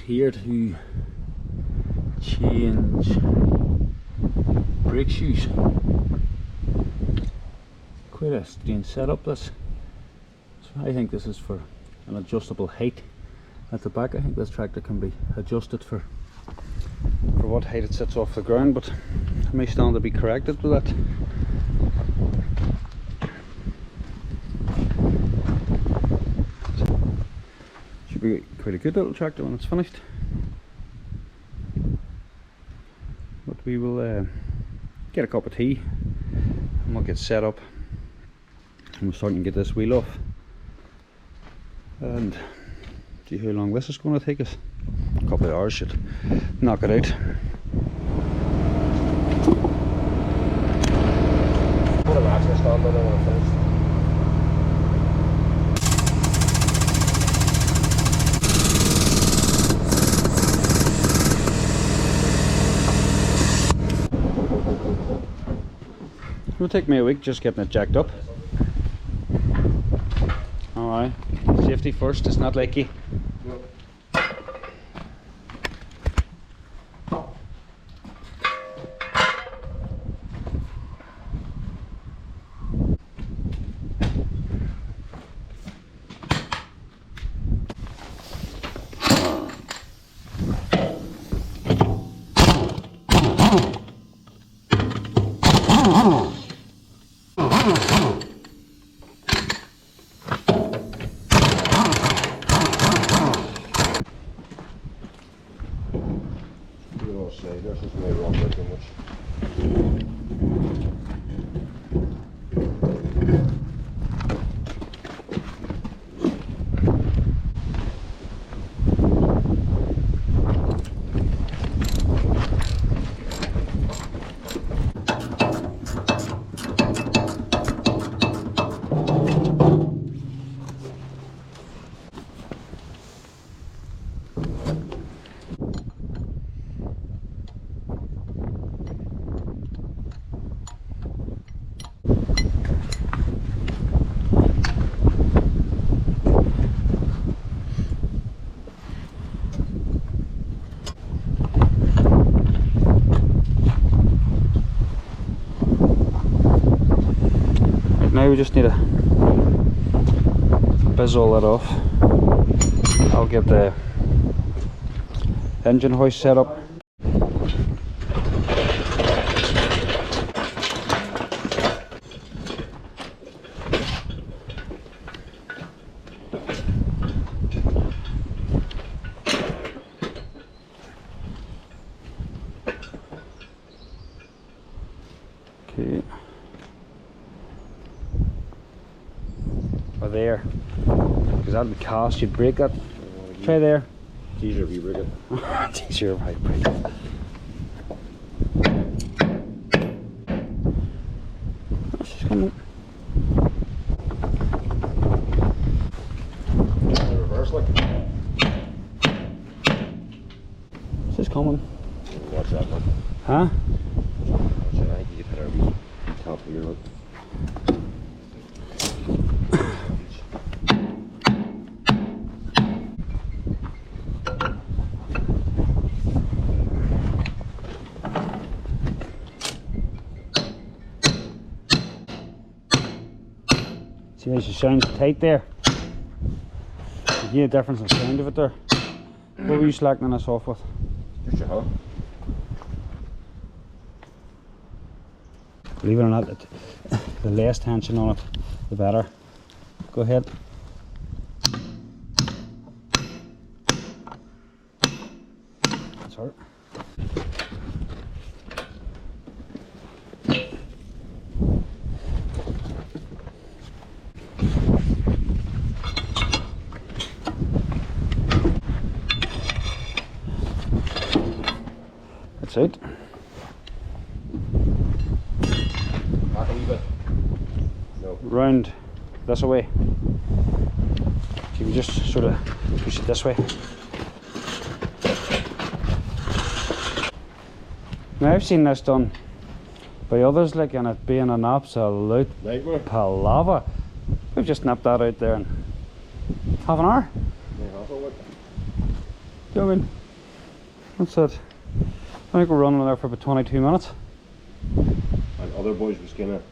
here to change brake shoes. Quite a strange setup this. So I think this is for an adjustable height at the back. I think this tractor can be adjusted for what height it sits off the ground, but I may stand to be corrected with that. Should be quite a good little tractor when it's finished. But we will get a cup of tea and we'll get set up, and we're starting to get this wheel off and see how long this is going to take us. A couple of hours should knock it out. Put a access on when I finish. It'll take me a week just getting it jacked up. Alright, safety first, it's not leaky. This is way wrong way too much. Now we just need to bizz all that off. I'll get the engine hoist set up. Okay. Or there, because that'll be cast. You'd break it. Try there. It's easier if you break it. It's easier if I break it. Oh, she's coming. The reverse, like. She's coming. Watch that one. Huh? Watch it. I think you could hit her wee top of your look. See how she sounds tight there? You hear a difference in the sound of it there. What were you slackening this off with? Just your hoe. Believe it or not, the less tension on it, the better. Go ahead. That's hurt. That's it. Back a wee bit. No. Round this way. You can just sort of push it this way. Now I've seen this done by others, like, and it being an absolute Nightmare. palaver. We've just napped that out there in half an hour. Yeah, half a week. You know what I mean? That's it. I think we're running there for about 22 minutes. And other boys was kind of.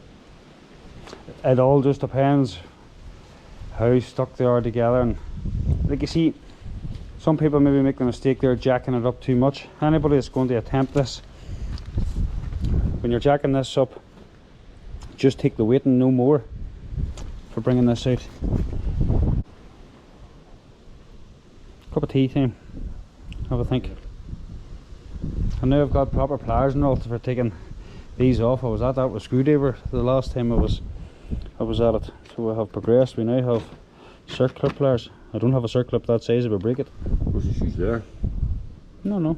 It all just depends how stuck they are together, and like you see, some people maybe make the mistake they're jacking it up too much. Anybody that's going to attempt this, when you're jacking this up, just take the weight and no more for bringing this out. Cup of tea time. Have a think. I know I've got proper pliers and all for taking these off. I was at that with a screwdriver the last time I was at it. So we have progressed. We now have circular pliers. I don't have a circle up that size if I break it. What's the shoes there? No.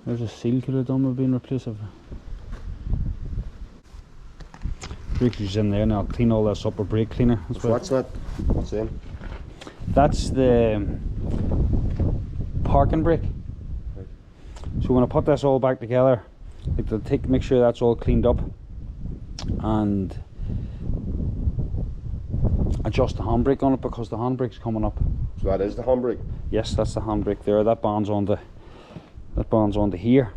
There's a seal could have done with being replaced. Brake shoes in there, and I'll clean all this up with brake cleaner. What's that? What's in? That's the parking brake. Right. So when I put this all back together, like make sure that's all cleaned up and adjust the handbrake on it, because the handbrake's coming up. So that is the handbrake? Yes, that's the handbrake there. That bonds onto here.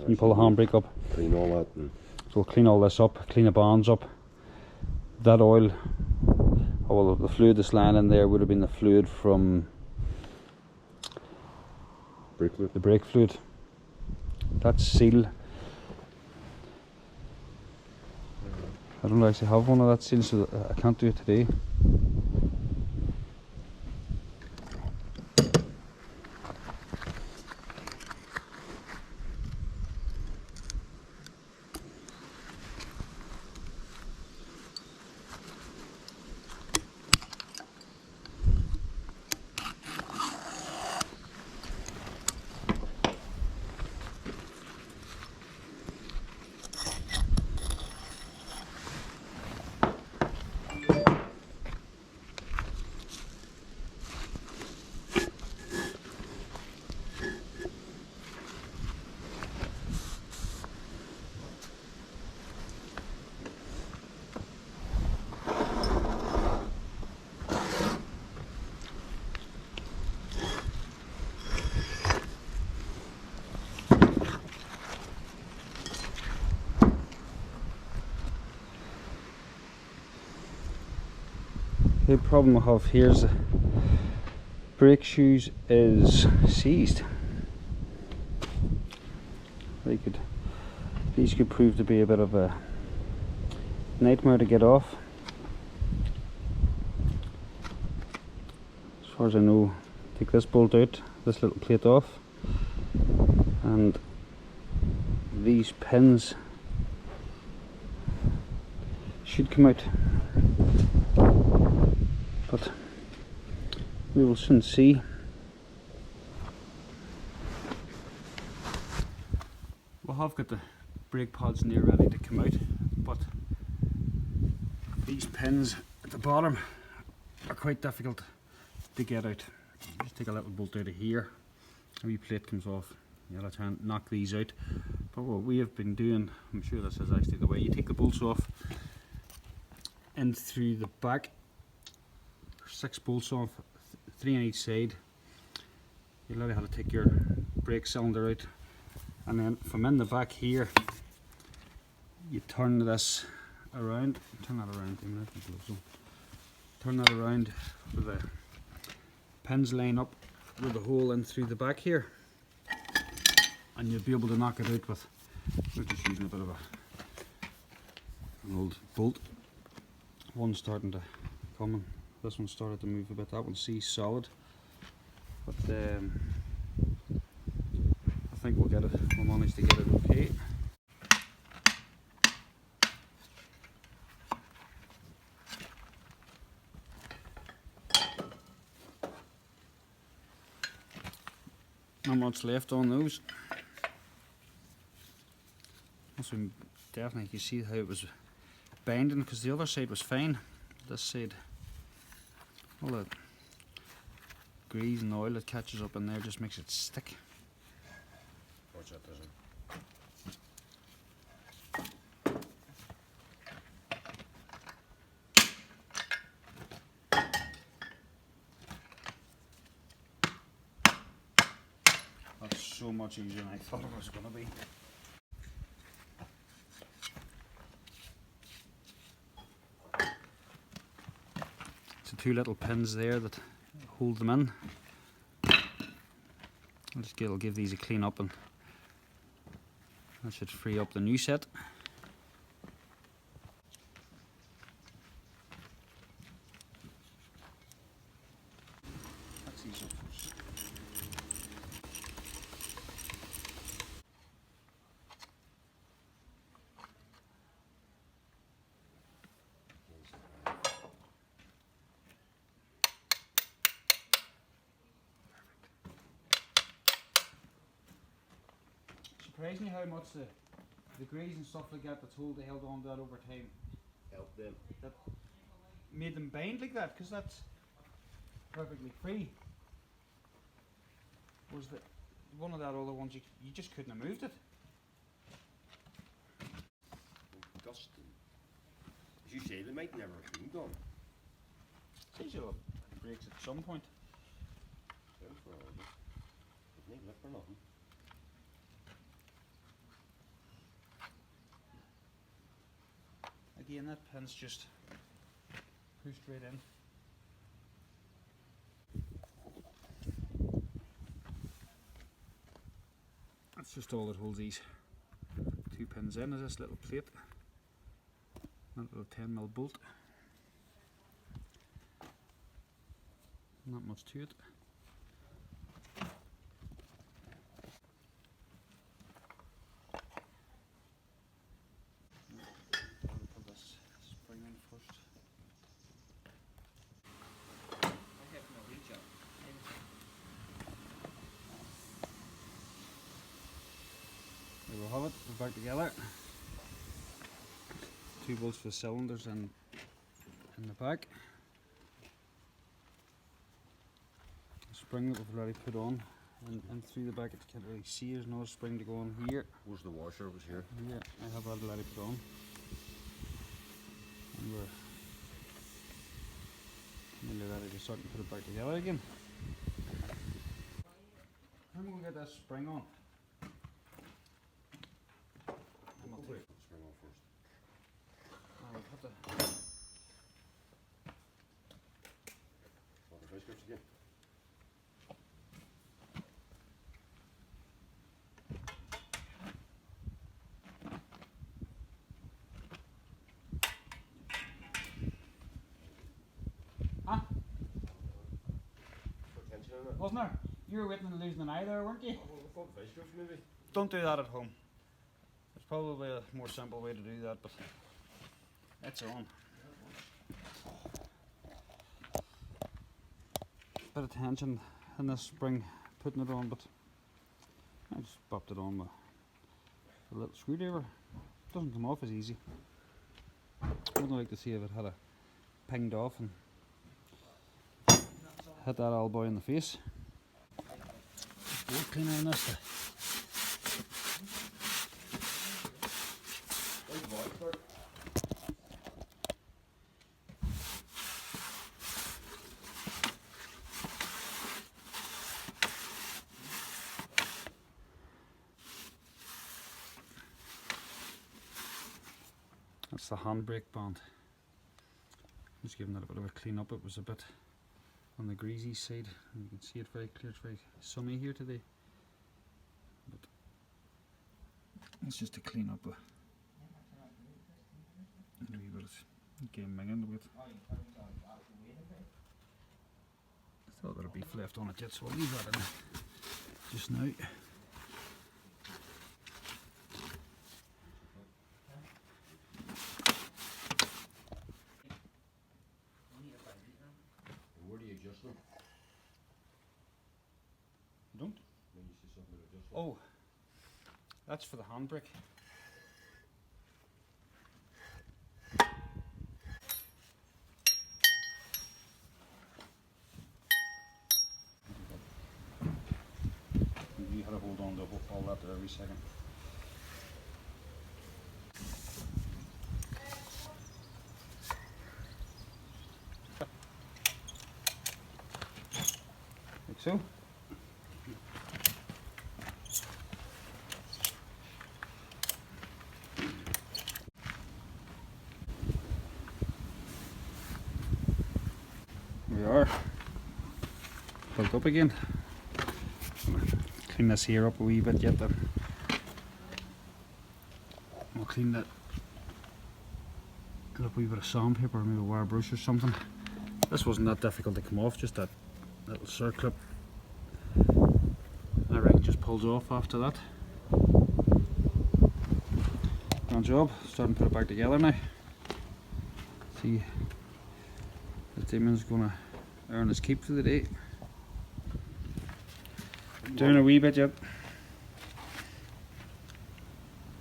You pull the handbrake up. Clean all that. And so we'll clean all this up, clean the bonds up. That oil, oh well, the fluid that's lying in there would have been the fluid from brake fluid. the brake fluid. That seal, I don't actually have one of that seal, so I can't do it today. The problem I have here is the brake shoes is seized. These could prove to be a bit of a nightmare to get off. As far as I know, take this bolt out, this little plate off, and these pins should come out. But we will soon see. We have got the brake pads near ready to come out, but these pins at the bottom are quite difficult to get out. Just take a little bolt out of here, a wee plate comes off. Yeah, let's try and knock these out. But what we have been doing, I'm sure this is actually the way, you take the bolts off in through the back. 6 bolts off, 3 on each side. You learn how to take your brake cylinder out, and then from in the back here you turn this around. Turn that around, turn that around with the pins line up with the hole in through the back here, and you'll be able to knock it out with, we're just using a bit of an old bolt. One's starting to come in. This one started to move a bit. That one sees solid, but I think we'll get it. We'll manage to get it okay. Not much left on those. Also, definitely you can see how it was bending, because the other side was fine. This side, all that grease and oil that catches up in there just makes it stick. watch that doesn't. so much easier than I thought it was going to be. So 2 little pins there that hold them in. I'll give these a clean up, and that should free up the new set. That's easy. Surprised me how much the grease and stuff like that that's held on to that over time. Help them. That made them bind like that, because that's perfectly free. Was the one of that other ones you just couldn't have moved it. Disgusting. As you say, they might never have been done. It's usually breaks at some point. Down for all of it. Doesn't lip for nothing. Again, that pin's just pushed right in. That's just all that holds these 2 pins in, is this little plate. That little 10mm bolt. Not much to it. Put this spring in first. There we have it, we're back together. 2 bolts for the cylinders and in the back. The spring that we've already put on and through the back. You can't really see, there's another spring to go on here. Where's the washer? It was here. Yeah, I have that already put on. And we're nearly ready to start and put it back together again. I'm going to get this spring on. Put the spring on first. I'll put the Well, the vice grips again. Huh? Put tension in it. Wasn't there? You were waiting and losing an eye there, weren't you? Oh, I thought the vice grips maybe. Don't do that at home. There's probably a more simple way to do that, but it's on. Bit of tension in this spring putting it on, but I just popped it on with a little screwdriver. Doesn't come off as easy. Wouldn't like to see if it had a pinged off and hit that old boy in the face. Bolt cleaner on this. That's the handbrake band. Just giving that a bit of a clean up. It was a bit on the greasy side, and you can see it very clear. It's very sunny here today. But it's just to clean up a wee bit of game minging with. I thought there'd be beef left on it yet, so I'll leave that in just now. Where do you adjust them? You don't? When you see something to adjust them. Oh, that's for the handbrake. You had to hold on to all that there every second. Like so. built up again. Clean this here up a wee bit yet then. We'll clean that with a wee bit of sandpaper or maybe a wire brush or something. This wasn't that difficult to come off, just that little circlip. Everything just pulls off after that. Good job. Starting to put it back together now. See, the demon's gonna earn his keep for the day. Doing a wee bit yet.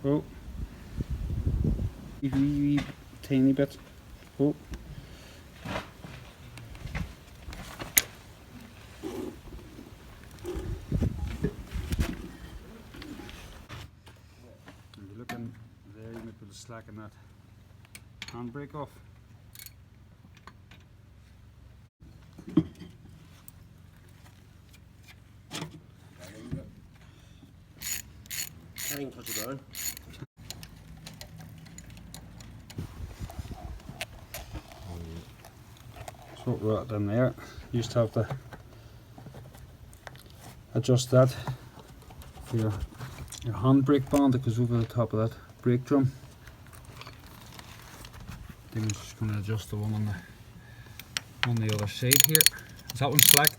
Oh, wee tiny bit. Oh. If you're looking there, you might be able to slacken that handbrake off. I can touch it down. So right down there, you just have to adjust that for your handbrake band that goes over the top of that brake drum. Then we're just going to adjust the one on the other side here. Is that one slack?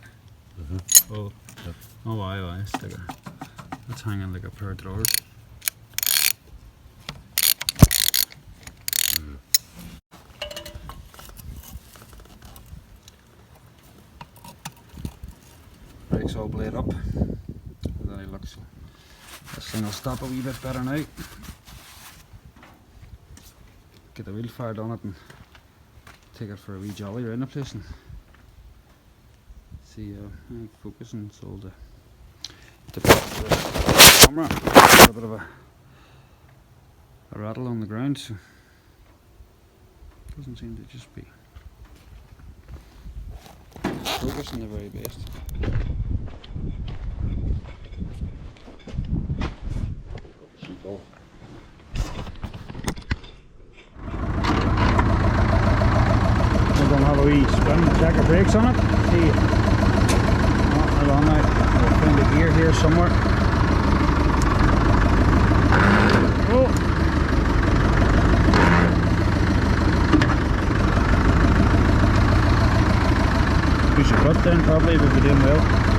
Oh, Yep. Oh aye, it's like that's hanging like a pair of drawers. Brakes all blade up. There it looks. This thing will stop a wee bit better now. Get the wheel fired on it and take it for a wee jolly around the place and see focusing so the camera. A bit of a rattle on the ground, so doesn't seem to just be focusing the very best. Simple. We're going to have a wee spin, check our brakes on it. See, hold on now, we'll find the gear here somewhere. Oh! Push your foot down probably, we'll be doing well.